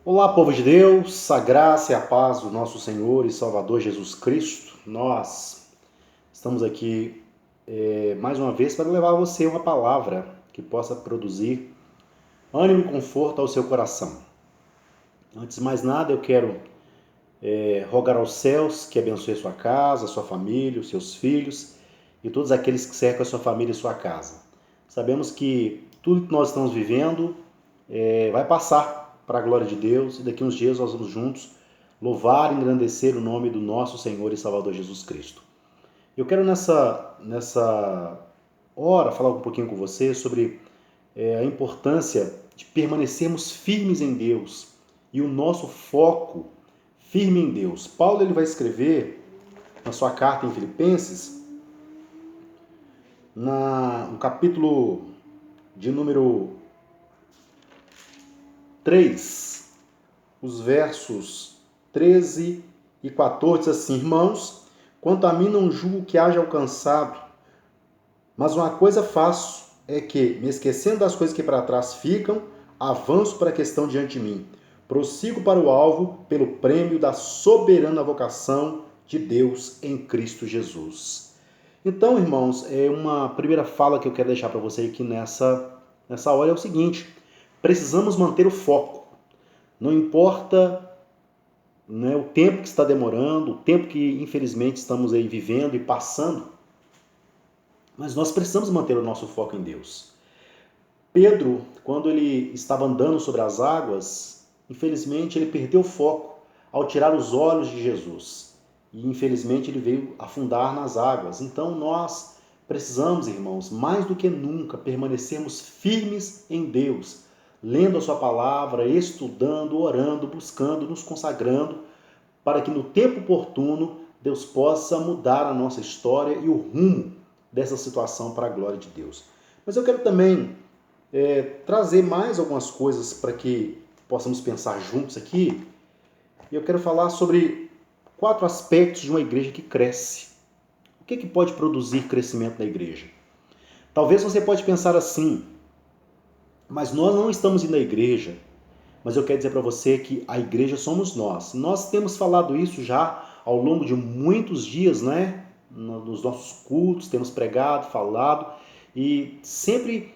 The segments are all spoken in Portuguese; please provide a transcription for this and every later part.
Olá, povo de Deus, a graça e a paz do nosso Senhor e Salvador Jesus Cristo. Nós estamos aqui mais uma vez para levar a você uma palavra que possa produzir ânimo e conforto ao seu coração. Antes de mais nada, eu quero rogar aos céus que abençoe a sua casa, a sua família, os seus filhos e todos aqueles que cercam a sua família e sua casa. Sabemos que tudo que nós estamos vivendo vai passar para a glória de Deus e daqui uns dias nós vamos juntos louvar e engrandecer o nome do nosso Senhor e Salvador Jesus Cristo. Eu quero nessa hora falar um pouquinho com você sobre a importância de permanecermos firmes em Deus e o nosso foco firme em Deus. Paulo ele vai escrever na sua carta em Filipenses, no capítulo de número 3, os versos 13 e 14, assim: Irmãos, quanto a mim não julgo que haja alcançado, mas uma coisa faço, é que, me esquecendo das coisas que para trás ficam, avanço para a questão diante de mim. Prossigo para o alvo, pelo prêmio da soberana vocação de Deus em Cristo Jesus. Então, irmãos, uma primeira fala que eu quero deixar para você aqui nessa hora é o seguinte: precisamos manter o foco. Não importa, né, o tempo que está demorando, o tempo que infelizmente estamos aí vivendo e passando, mas nós precisamos manter o nosso foco em Deus. Pedro, quando ele estava andando sobre as águas, infelizmente ele perdeu o foco ao tirar os olhos de Jesus. E infelizmente ele veio afundar nas águas. Então nós precisamos, irmãos, mais do que nunca, permanecermos firmes em Deus, lendo a sua palavra, estudando, orando, buscando, nos consagrando, para que no tempo oportuno Deus possa mudar a nossa história e o rumo dessa situação para a glória de Deus. Mas eu quero também trazer mais algumas coisas para que possamos pensar juntos aqui. Eu quero falar sobre 4 aspectos de uma igreja que cresce. O que pode produzir crescimento na igreja? Talvez você pode pensar assim: mas nós não estamos indo à igreja. Mas eu quero dizer para você que a igreja somos nós. Nós temos falado isso já ao longo de muitos dias, né? Nos nossos cultos, temos pregado, falado e sempre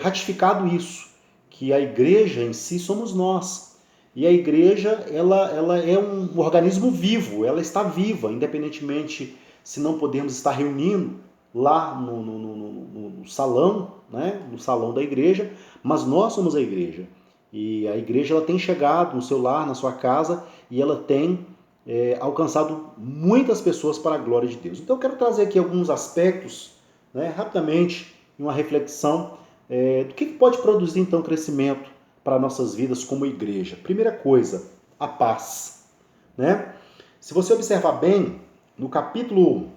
ratificado isso, que a igreja em si somos nós. E a igreja, ela é um organismo vivo, ela está viva, independentemente se não podemos estar reunindo lá no salão, né? No salão da igreja, mas nós somos a igreja. E a igreja ela tem chegado no seu lar, na sua casa, e ela tem alcançado muitas pessoas para a glória de Deus. Então eu quero trazer aqui alguns aspectos, né, rapidamente, em uma reflexão do que pode produzir então crescimento para nossas vidas como igreja. Primeira coisa, a paz. Né? Se você observar bem, no capítulo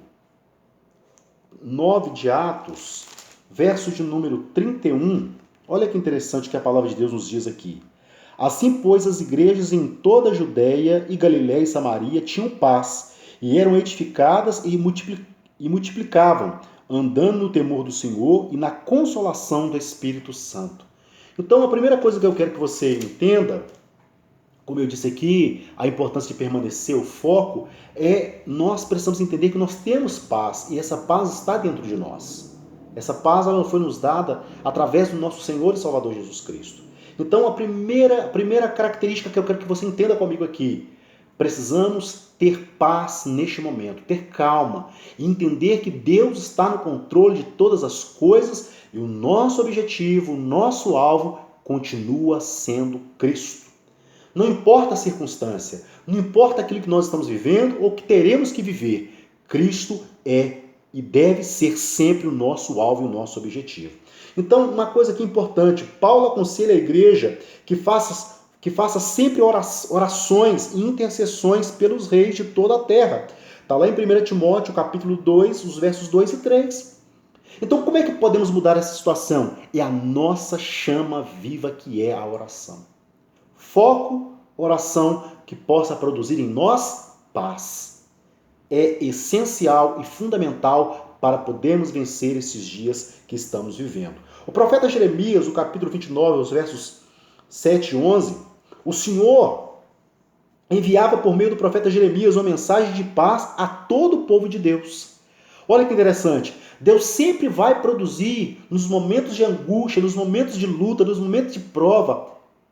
9 de Atos, verso de número 31, olha que interessante que a palavra de Deus nos diz aqui. Assim, pois, as igrejas em toda a Judéia e Galiléia e Samaria tinham paz, e eram edificadas e multiplicavam, andando no temor do Senhor e na consolação do Espírito Santo. Então, a primeira coisa que eu quero que você entenda, como eu disse aqui, a importância de permanecer o foco, nós precisamos entender que nós temos paz, e essa paz está dentro de nós. Essa paz ela foi nos dada através do nosso Senhor e Salvador Jesus Cristo. Então, a primeira característica que eu quero que você entenda comigo aqui, precisamos ter paz neste momento, ter calma e entender que Deus está no controle de todas as coisas e o nosso objetivo, o nosso alvo continua sendo Cristo. Não importa a circunstância, não importa aquilo que nós estamos vivendo ou que teremos que viver, Cristo é e deve ser sempre o nosso alvo e o nosso objetivo. Então, uma coisa que é importante, Paulo aconselha a igreja que faça sempre orações e intercessões pelos reis de toda a terra. Está lá em 1 Timóteo, capítulo 2, os versos 2 e 3. Então, como é que podemos mudar essa situação? É a nossa chama viva que é a oração. Foco, oração que possa produzir em nós paz. É essencial e fundamental para podermos vencer esses dias que estamos vivendo. O profeta Jeremias, no capítulo 29, os versos 7 e 11, O Senhor enviava por meio do profeta Jeremias uma mensagem de paz a todo o povo de Deus. Olha que interessante. Deus sempre vai produzir, nos momentos de angústia, nos momentos de luta, nos momentos de prova,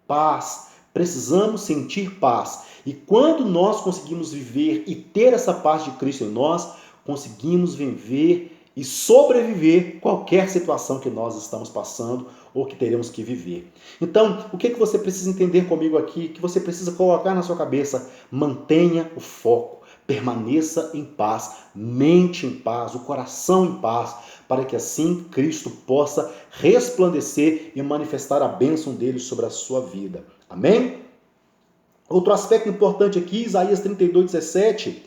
paz. Precisamos sentir paz. E quando nós conseguimos viver e ter essa paz de Cristo em nós, conseguimos viver e sobreviver qualquer situação que nós estamos passando ou que teremos que viver. Então, o que você precisa entender comigo aqui, que você precisa colocar na sua cabeça? Mantenha o foco, permaneça em paz, mente em paz, o coração em paz, para que assim Cristo possa resplandecer e manifestar a bênção dele sobre a sua vida. Amém? Outro aspecto importante aqui, Isaías 32:17,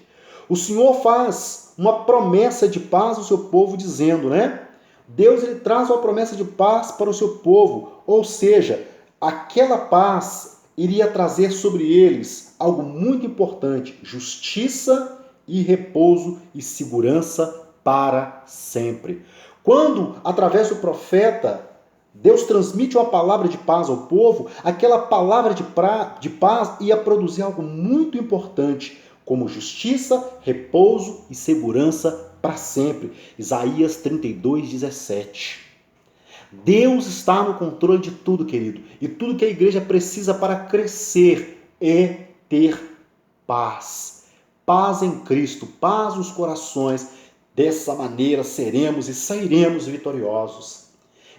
o Senhor faz uma promessa de paz ao seu povo, dizendo, né? Deus ele traz uma promessa de paz para o seu povo, ou seja, aquela paz iria trazer sobre eles algo muito importante, justiça e repouso e segurança para sempre. Quando, através do profeta, Deus transmite uma palavra de paz ao povo, aquela palavra de paz ia produzir algo muito importante, como justiça, repouso e segurança para sempre. Isaías 32:17. Deus está no controle de tudo, querido. E tudo que a igreja precisa para crescer é ter paz. Paz em Cristo, paz nos corações. Dessa maneira seremos e sairemos vitoriosos.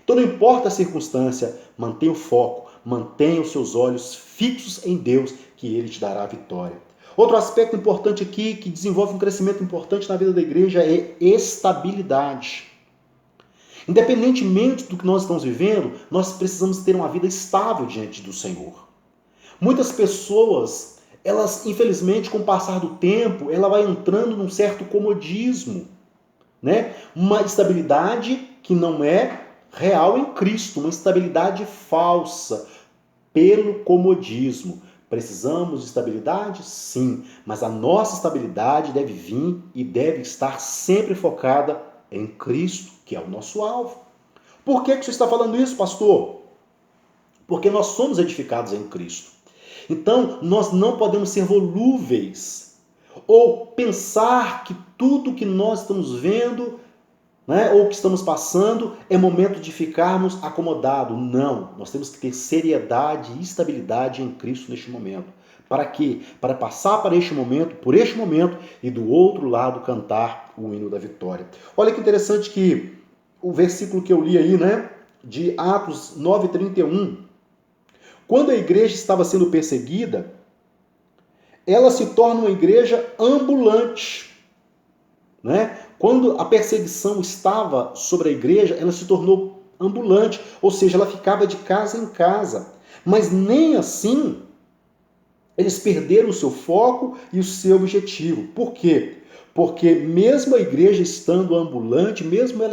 Então não importa a circunstância, mantenha o foco, mantenha os seus olhos fixos em Deus, que Ele te dará a vitória. Outro aspecto importante aqui, que desenvolve um crescimento importante na vida da igreja, é estabilidade. Independentemente do que nós estamos vivendo, nós precisamos ter uma vida estável diante do Senhor. Muitas pessoas, elas, infelizmente, com o passar do tempo, ela vai entrando num certo comodismo, né? Uma estabilidade que não é real em Cristo, uma estabilidade falsa, pelo comodismo. Precisamos de estabilidade? Sim, mas a nossa estabilidade deve vir e deve estar sempre focada em Cristo, que é o nosso alvo. Por que você está falando isso, pastor? Porque nós somos edificados em Cristo. Então, nós não podemos ser volúveis ou pensar que tudo que nós estamos vendo, né, ou que estamos passando, é momento de ficarmos acomodados. Não, nós temos que ter seriedade e estabilidade em Cristo neste momento. Para quê? Para passar por este momento, e do outro lado cantar o hino da vitória. Olha que interessante que o versículo que eu li aí, né, de Atos 9:31, quando a igreja estava sendo perseguida, ela se torna uma igreja ambulante, né? Quando a perseguição estava sobre a igreja, ela se tornou ambulante, ou seja, ela ficava de casa em casa. Mas nem assim eles perderam o seu foco e o seu objetivo. Por quê? Porque mesmo a igreja estando ambulante, mesmo ela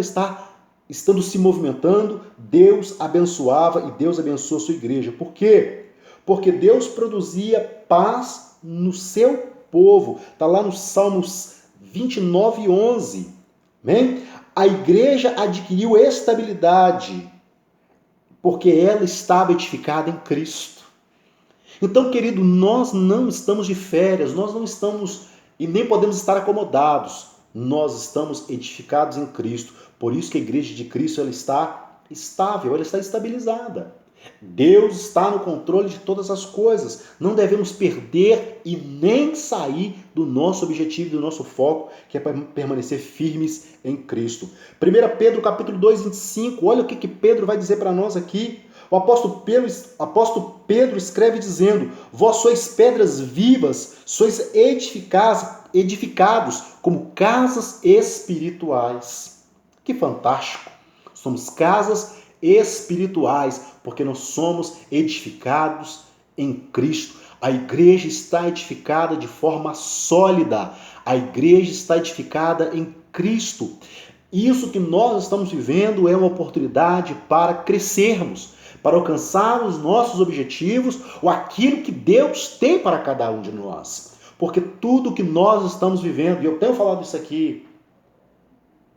estando se movimentando, Deus abençoava e Deus abençoa a sua igreja. Por quê? Porque Deus produzia paz no seu povo. Está lá no Salmos 29:11. Amém? A igreja adquiriu estabilidade porque ela estava edificada em Cristo. Então, querido, nós não estamos de férias, nós não estamos e nem podemos estar acomodados. Nós estamos edificados em Cristo. Por isso que a igreja de Cristo ela está estável, ela está estabilizada. Deus está no controle de todas as coisas. Não devemos perder e nem sair do nosso objetivo, do nosso foco, que é para permanecer firmes em Cristo. 1 Pedro capítulo 2:25, olha o que Pedro vai dizer para nós aqui. O apóstolo Pedro escreve dizendo: vós sois pedras vivas, sois edificados como casas espirituais. Que fantástico! Somos casas espirituais, porque nós somos edificados em Cristo. A igreja está edificada de forma sólida. A igreja está edificada em Cristo. Isso que nós estamos vivendo é uma oportunidade para crescermos, para alcançar os nossos objetivos ou aquilo que Deus tem para cada um de nós. Porque tudo que nós estamos vivendo, e eu tenho falado isso aqui,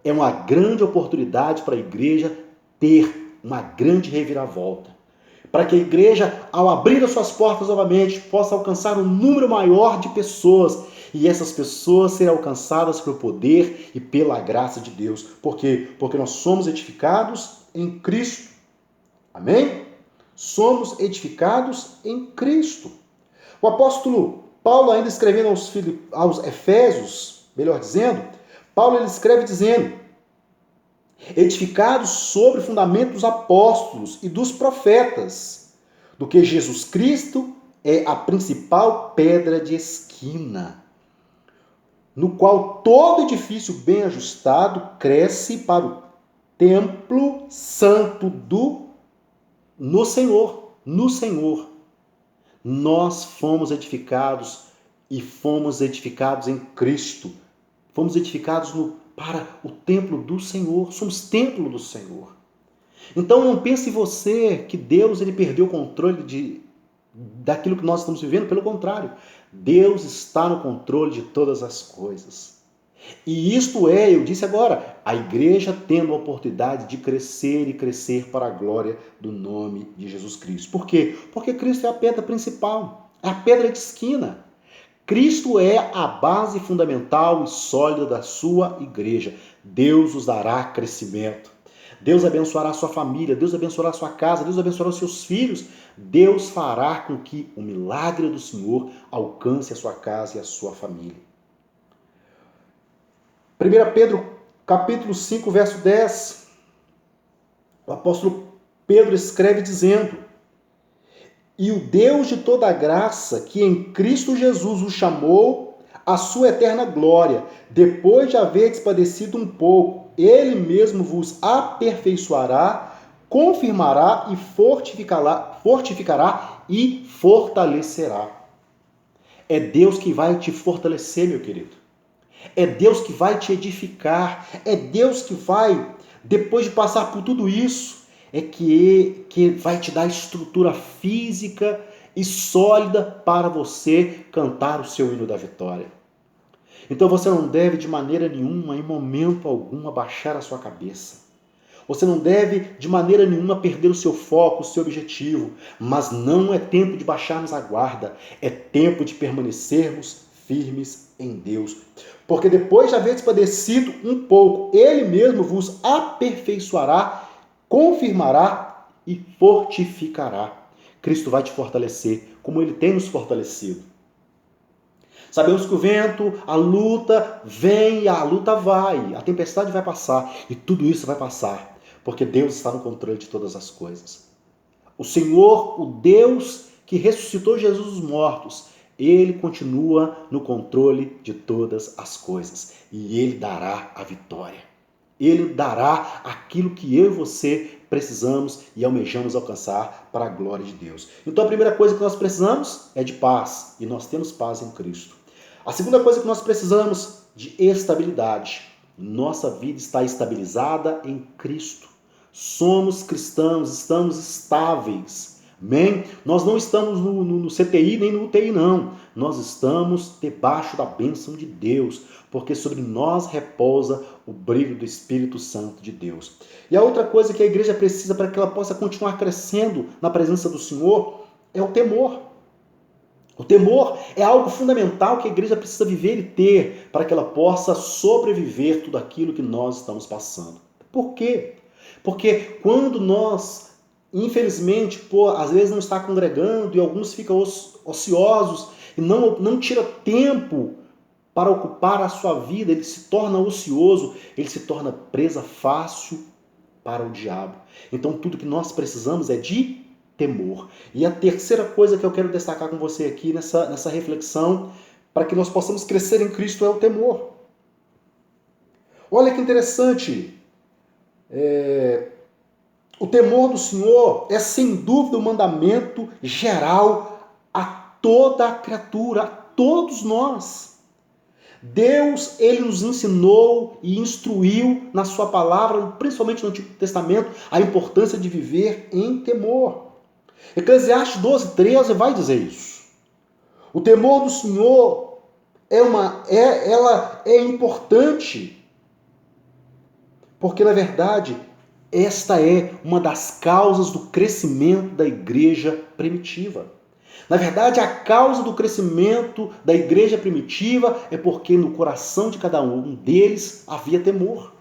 é uma grande oportunidade para a igreja ter uma grande reviravolta. para que a igreja, ao abrir as suas portas novamente, possa alcançar um número maior de pessoas, e essas pessoas serem alcançadas pelo poder e pela graça de Deus. Por quê? Porque nós somos edificados em Cristo. Amém? Somos edificados em Cristo. O apóstolo Paulo, ainda escrevendo aos Efésios, melhor dizendo, Paulo ele escreve dizendo: edificados sobre o fundamento dos apóstolos e dos profetas, do que Jesus Cristo é a principal pedra de esquina, no qual todo edifício bem ajustado cresce para o templo santo no Senhor. No Senhor. Nós fomos edificados e fomos edificados em Cristo. Fomos edificados para o templo do Senhor. Somos templo do Senhor. Então não pense você que Deus ele perdeu o controle daquilo que nós estamos vivendo. Pelo contrário, Deus está no controle de todas as coisas. E isto é, eu disse agora, a igreja tendo a oportunidade de crescer e crescer para a glória do nome de Jesus Cristo. Por quê? Porque Cristo é a pedra principal, é a pedra de esquina. Cristo é a base fundamental e sólida da sua igreja. Deus os dará crescimento. Deus abençoará a sua família, Deus abençoará a sua casa, Deus abençoará os seus filhos. Deus fará com que o milagre do Senhor alcance a sua casa e a sua família. 1 Pedro, capítulo 5, verso 10. O apóstolo Pedro escreve dizendo: e o Deus de toda graça, que em Cristo Jesus o chamou à sua eterna glória, depois de haver padecido um pouco, ele mesmo vos aperfeiçoará, confirmará e fortificará e fortalecerá. É Deus que vai te fortalecer, meu querido. É Deus que vai te edificar. É Deus que vai, depois de passar por tudo isso, que vai te dar estrutura física e sólida para você cantar o seu hino da vitória. Então você não deve de maneira nenhuma, em momento algum, abaixar a sua cabeça. Você não deve de maneira nenhuma perder o seu foco, o seu objetivo. Mas não é tempo de baixarmos a guarda. É tempo de permanecermos firmes em Deus. Porque depois de haver padecido um pouco, ele mesmo vos aperfeiçoará, confirmará e fortificará. Cristo vai te fortalecer, como ele tem nos fortalecido. Sabemos que o vento, a luta vem e a luta vai, a tempestade vai passar e tudo isso vai passar, porque Deus está no controle de todas as coisas. O Senhor, o Deus que ressuscitou Jesus dos mortos, ele continua no controle de todas as coisas e ele dará a vitória. Ele dará aquilo que eu e você precisamos e almejamos alcançar para a glória de Deus. Então a primeira coisa que nós precisamos é de paz, e nós temos paz em Cristo. A segunda coisa que nós precisamos de estabilidade. Nossa vida está estabilizada em Cristo. Somos cristãos, estamos estáveis. Amém? Nós não estamos no CTI nem no UTI, não. Nós estamos debaixo da bênção de Deus, porque sobre nós repousa o brilho do Espírito Santo de Deus. E a outra coisa que a igreja precisa para que ela possa continuar crescendo na presença do Senhor é o temor. O temor é algo fundamental que a igreja precisa viver e ter para que ela possa sobreviver tudo aquilo que nós estamos passando. Por quê? Porque quando nós, infelizmente, às vezes não está congregando e alguns ficam ociosos e não tira tempo para ocupar a sua vida, ele se torna ocioso, ele se torna presa fácil para o diabo. Então tudo que nós precisamos é de temor. E a terceira coisa que eu quero destacar com você aqui nessa reflexão, para que nós possamos crescer em Cristo, é o temor. Olha que interessante. O temor do Senhor é sem dúvida o mandamento geral a toda a criatura, a todos nós. Deus, ele nos ensinou e instruiu na sua palavra, principalmente no Antigo Testamento, a importância de viver em temor. Eclesiastes 12:13 vai dizer isso. O temor do Senhor ela é importante, porque na verdade Esta é uma das causas do crescimento da igreja primitiva. Na verdade, a causa do crescimento da igreja primitiva é porque no coração de cada um deles havia temor.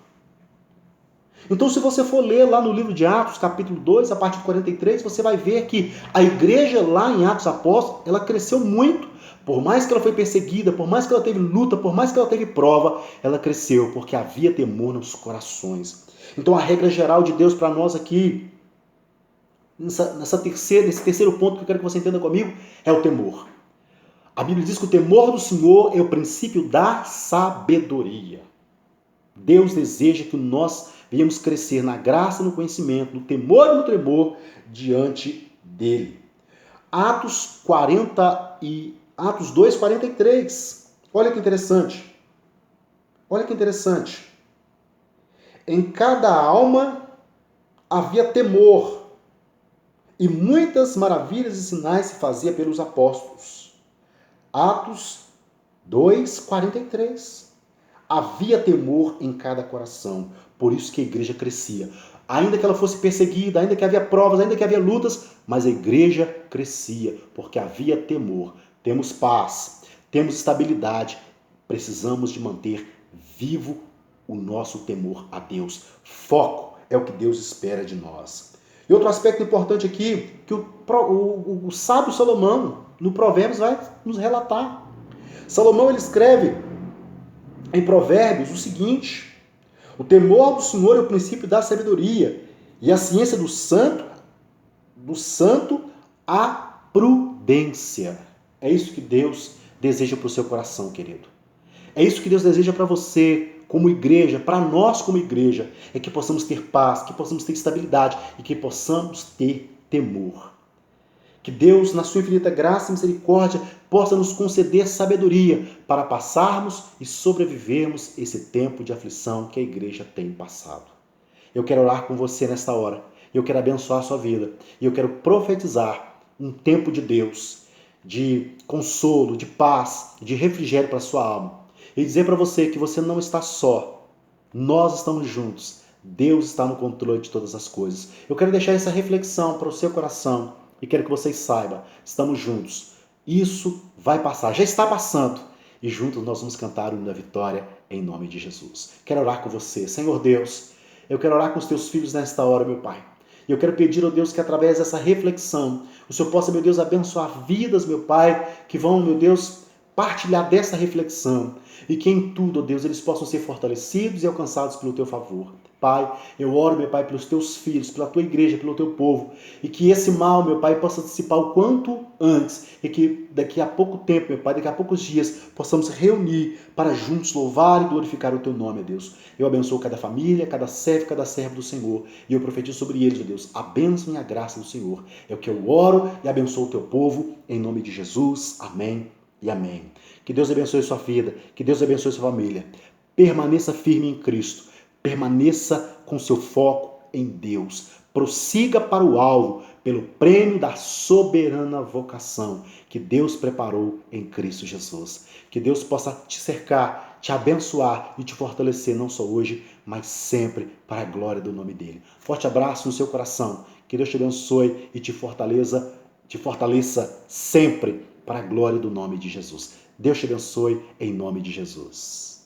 Então, se você for ler lá no livro de Atos, capítulo 2, a partir do 43, você vai ver que a igreja lá em Atos Apóstolos, ela cresceu muito. Por mais que ela foi perseguida, por mais que ela teve luta, por mais que ela teve prova, ela cresceu porque havia temor nos corações. Então, a regra geral de Deus para nós aqui, nesse terceiro ponto que eu quero que você entenda comigo, é o temor. A Bíblia diz que o temor do Senhor é o princípio da sabedoria. Deus deseja que nós venhamos crescer na graça e no conhecimento, no temor e no tremor diante dele. Atos 2, 43. Olha que interessante. Olha que interessante. Em cada alma havia temor, e muitas maravilhas e sinais se fazia pelos apóstolos. Atos 2, 43. Havia temor em cada coração, por isso que a igreja crescia. Ainda que ela fosse perseguida, ainda que havia provas, ainda que havia lutas, mas a igreja crescia, porque havia temor. Temos paz, temos estabilidade, precisamos de manter vivo o nosso temor a Deus. Foco é o que Deus espera de nós. E outro aspecto importante aqui, que o sábio Salomão, no Provérbios, vai nos relatar. Salomão, ele escreve em Provérbios o seguinte: o temor do Senhor é o princípio da sabedoria, e a ciência do santo, a prudência. É isso que Deus deseja para o seu coração, querido. É isso que Deus deseja para você, como igreja, para nós como igreja, é que possamos ter paz, que possamos ter estabilidade e que possamos ter temor. Que Deus, na sua infinita graça e misericórdia, possa nos conceder sabedoria para passarmos e sobrevivermos esse tempo de aflição que a igreja tem passado. Eu quero orar com você nesta hora. Eu quero abençoar a sua vida. E eu quero profetizar um tempo de Deus, de consolo, de paz, de refrigério para a sua alma. E dizer para você que você não está só. Nós estamos juntos. Deus está no controle de todas as coisas. Eu quero deixar essa reflexão para o seu coração e quero que vocês saibam, estamos juntos. Isso vai passar, já está passando. E juntos nós vamos cantar o hino da vitória em nome de Jesus. Quero orar com você. Senhor Deus, eu quero orar com os teus filhos nesta hora, meu Pai. E eu quero pedir ao Deus que através dessa reflexão, o Senhor possa, meu Deus, abençoar vidas, meu Pai, que vão, meu Deus, partilhar dessa reflexão. E que em tudo, ó Deus, eles possam ser fortalecidos e alcançados pelo teu favor. Pai, eu oro, meu Pai, pelos teus filhos, pela tua igreja, pelo teu povo, e que esse mal, meu Pai, possa dissipar o quanto antes, e que daqui a pouco tempo, meu Pai, daqui a poucos dias, possamos reunir para juntos louvar e glorificar o teu nome, Deus. Eu abençoo cada família, cada servo do Senhor, e eu profetizo sobre eles, ó Deus, a bênção e a graça do Senhor. É o que eu oro e abençoo o teu povo, em nome de Jesus. Amém e amém. Que Deus abençoe sua vida, que Deus abençoe sua família. Permaneça firme em Cristo. Permaneça com seu foco em Deus. Prossiga para o alvo, pelo prêmio da soberana vocação que Deus preparou em Cristo Jesus. Que Deus possa te cercar, te abençoar e te fortalecer, não só hoje, mas sempre, para a glória do nome dele. Forte abraço no seu coração. Que Deus te abençoe e te fortaleça sempre, para a glória do nome de Jesus. Deus te abençoe em nome de Jesus.